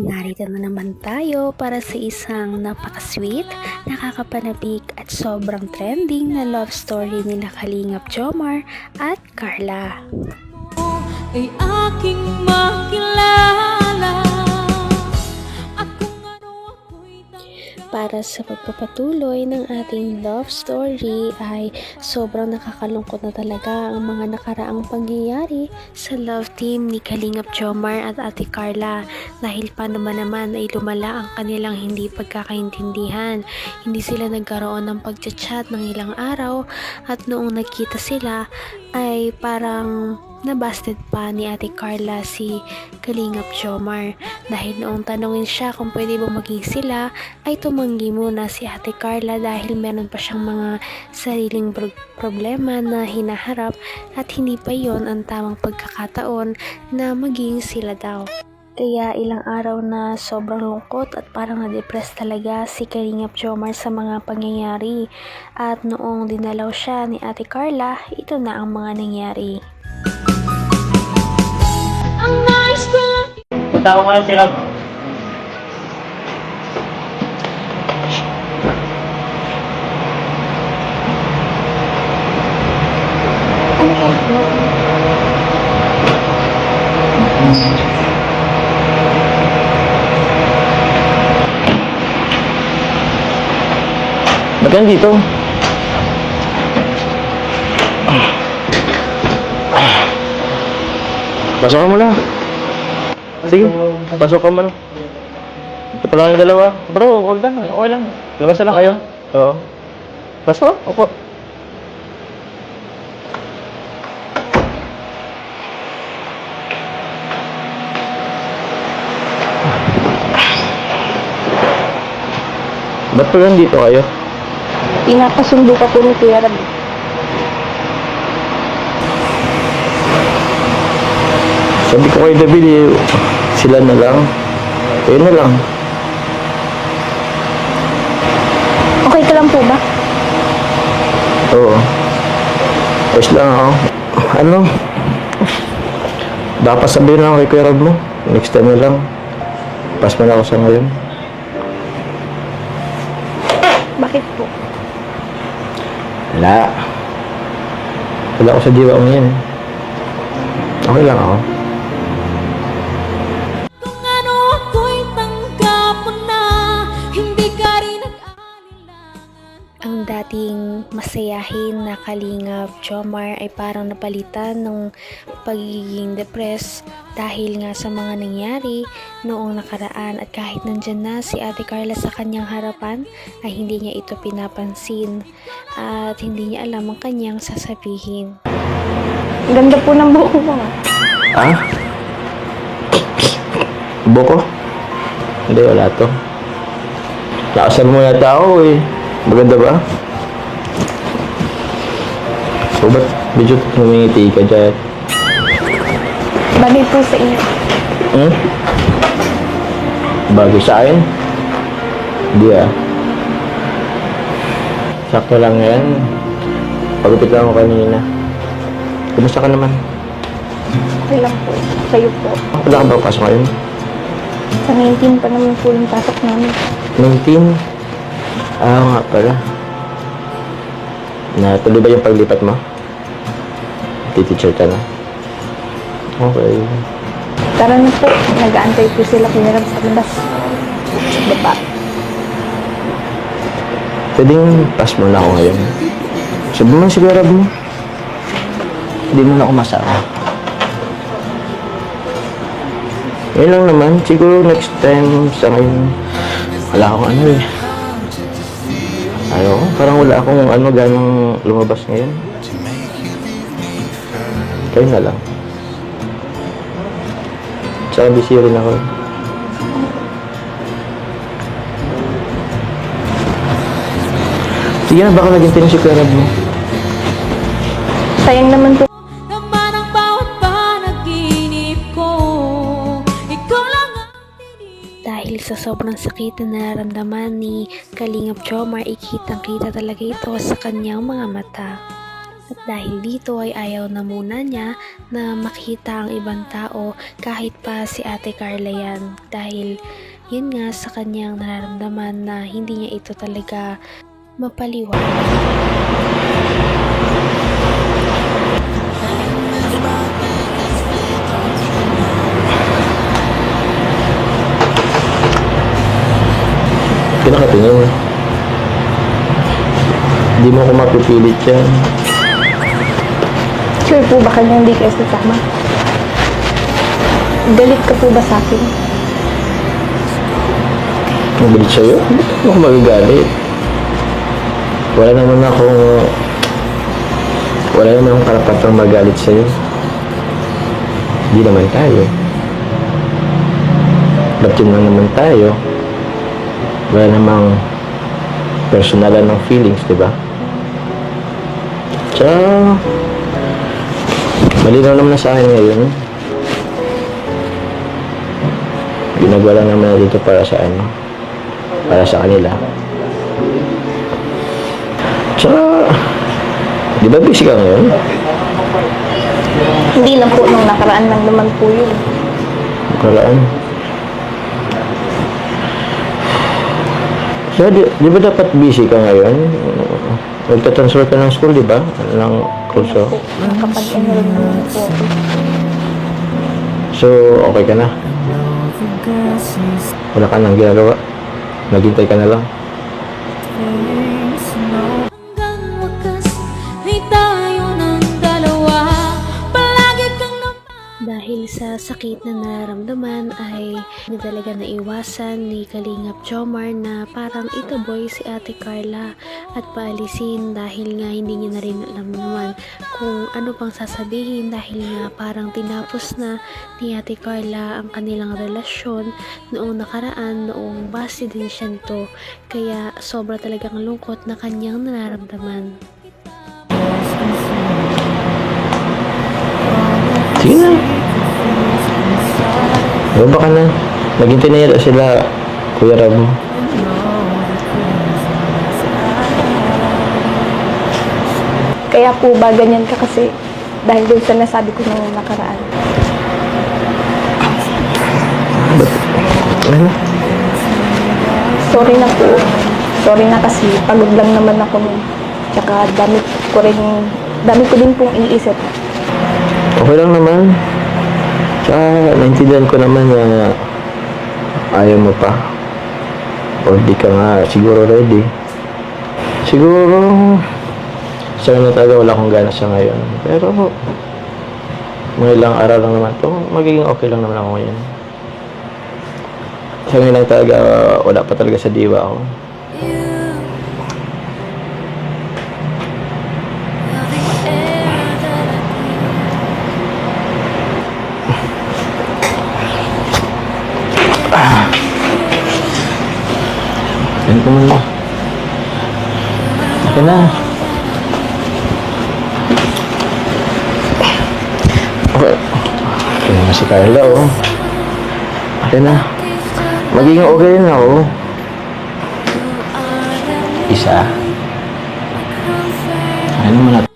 narito na naman tayo para sa isang napaka-sweet, nakakapanabik at sobrang trending na love story nila Kalingap Jomar at Carla. Ay aking makilala. Para sa pagpapatuloy ng ating love story ay sobrang nakakalungkot na talaga ang mga nakaraang pangyayari sa love team ni Kalingap Jomar at Ate Carla dahil pa naman ay lumala ang kanilang hindi pagkakaintindihan. Hindi sila nagkaroon ng pagchat-chat ng ilang araw at noong nagkita sila ay parang nabasted pa ni Ate Carla si Kalingap Jomar dahil noong tanungin siya kung pwede ba maging sila ay tumanggi muna si Ate Carla dahil meron pa siyang mga sariling problema na hinaharap at hindi pa yon ang tamang pagkakataon na maging sila daw. Kaya ilang araw na sobrang lungkot at parang na-depress talaga si Kalingap Jomar sa mga pangyayari at noong dinalaw siya ni Ate Carla, ito na ang mga nangyari. Punta ko ngayon si Rob. Ba't yan dito? Pasok ka muna. Sige, pasok ka muna. Ito pa lang yung dalawa. Bro, huwag lang. Okay lang. Labas na lang kayo. Oo. Pasok? Opo. Ba't pa lang dito kayo? Pinapasundo ka po ni Kuya Rab. Sabi ko kay David, sila na lang. Kayo na lang. Okay ka lang po ba? Oo. Ayos lang ako. Ano? Dapat sabihin lang kay Kuya Rob mo. Next time na lang. Pass mo na ako sa ngayon. Bakit po? Wala. Wala ako sa diwa mo yan. Okay lang ako. Kung ano ako'y tanggap mo na, hindi ka rin nag-alinlangan. Ang dating masayahin na Kalingap Jomar ay parang napalitan ng pagiging depressed dahil nga sa mga nangyari noong nakaraan at kahit nandyan na si Ate Carla sa kanyang harapan ay hindi niya ito pinapansin at hindi niya alam ang kanyang sasabihin. Ganda po ng buhok mo. Ha? Buko? Hindi, wala to. Nakasal mo yata ako eh. Maganda ba? So, ba't medyo humingiti ka dyan? Bagay po sa inyo. Hmm? Bagay sa akin? Hindi ah. Sakto lang yan. Pagupit lang ako kanina. Kumusta ka naman? Okay lang po. Kayo po. Wala ka ba pasok ngayon? Sa 19 pa naman po yung pasok namin. 19? Ah, nga pala. Natuloy ba yung paglipat mo? Teacher ka na? Okay. Tara na po. Nag-aantay po sila Kuya Rab sa labas. Sa baba. Pwedeng pass mo na ako ngayon. Sabi mo si Kuya Rob mo. Hindi mo na ako masama. Yun lang naman. Siguro next time sa ngayon, wala akong ano eh. Ayaw, parang wala akong ano ganang lumabas ngayon. Kayo na lang. Tsaka busy rin ako. Sige na, baka naging si Kuya Rob mo. Sayang naman po. Naman ang bawat panaginip ko, ikaw lang ang Dahil sa sobrang sakit na nararamdaman ni Kalingap Jomar, ikitang-kita talaga ito sa kanyang mga mata. At dahil dito ay ayaw na muna niya na makita ang ibang tao kahit pa si Ate Carla yan. Dahil yun nga sa kanyang nararamdaman na hindi niya ito talaga mapaliwanag. Pinakatingin. Hindi mo ako mapipilit yan. Sure po ba kanya hindi kayo sasama? Galit ka po ba sa akin? Magalit sa'yo? Hindi ako magagalit. Wala naman akong karapatang magalit sa'yo. Hindi naman tayo. Ba't lang naman tayo? Wala namang personalan ng feelings, di ba? Tsaka, malinaw naman na sa akin ngayon. Ginagawa lang naman na dito para sa kanila. Tsaka, di ba busy ka ngayon? Hindi lang po, nung nakaraan lang naman po yun. Nakaraan? So, di ba dapat busy ka ngayon? Magta-transfer ka ng school, di ba? Ng kurso. Nakapag-enroll naman po ako. So, okay ka na? Wala ka nang ginagawa? Naghintay ka na lang? Hanggang wakas ay tayo ng dalawa. Palagi kang Dahil sa sakit na nararamdaman ay hindi talaga naiwasan ni Kalingap Jomar na parang itaboy si Ate Carla at paalisin dahil nga hindi niya na rin alam naman kung ano pang sasabihin dahil nga parang tinapos na ni Ate Carla ang kanilang relasyon noong nakaraan, noong base din siya nito, kaya sobra talagang lungkot na kanyang nararamdaman. Sige na. Baba ka na. Naghintay na yata sila, Kuya Rabo. Kaya po ba ganyan ka kasi dahil doon sa nasabi ko nung nakaraan? Ano? Sorry na po. Sorry na kasi pagod lang naman ako nun. Tsaka dami ko din pong iniisip. Okay lang naman. Tsaka, naintindihan ko naman na ayaw mo pa. O di ka nga siguro ready. Siguro, sa na talaga wala akong gana sa ngayon. Pero, mga ilang araw lang naman to, magiging okay lang naman ako ngayon. Sa ngayon lang talaga, wala pa talaga sa diwa ako. Yan ko muna. Okay na. Okay. Okay naman si Carla, oh. Okay na. Magiging okay na ako. Isa. Ano naman natin?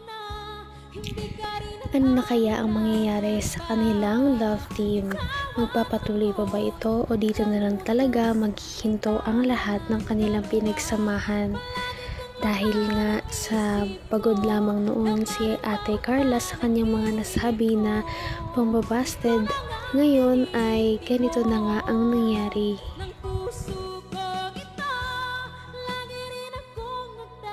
Ano na kaya ang mangyayari sa kanilang love team? Magpapatuloy pa ba ito o dito na lang talaga maghihinto ang lahat ng kanilang pinagsamahan? Dahil nga sa pagod lamang noon si Ate Carla sa kanyang mga nasabi na pambabasted, ngayon ay ganito na nga ang nangyari.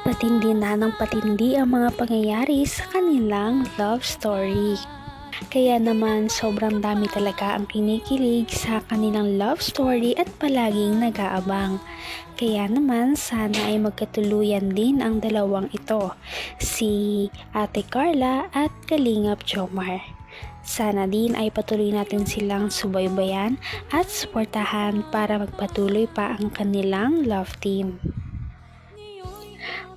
Patindi na ng patindi ang mga pangyayari sa kanilang love story. Kaya naman sobrang dami talaga ang kinikilig sa kanilang love story at palaging nag-aabang. Kaya naman sana ay magkatuluyan din ang dalawang ito, si Ate Carla at Kalingap Jomar. Sana din ay patuloy natin silang subaybayan at suportahan para magpatuloy pa ang kanilang love team.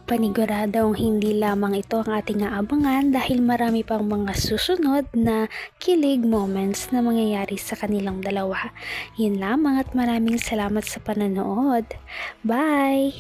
Paniguradong hindi lamang ito ang ating aabangan dahil marami pang mga susunod na kilig moments na mangyayari sa kanilang dalawa. Yun lamang at maraming salamat sa panonood. Bye!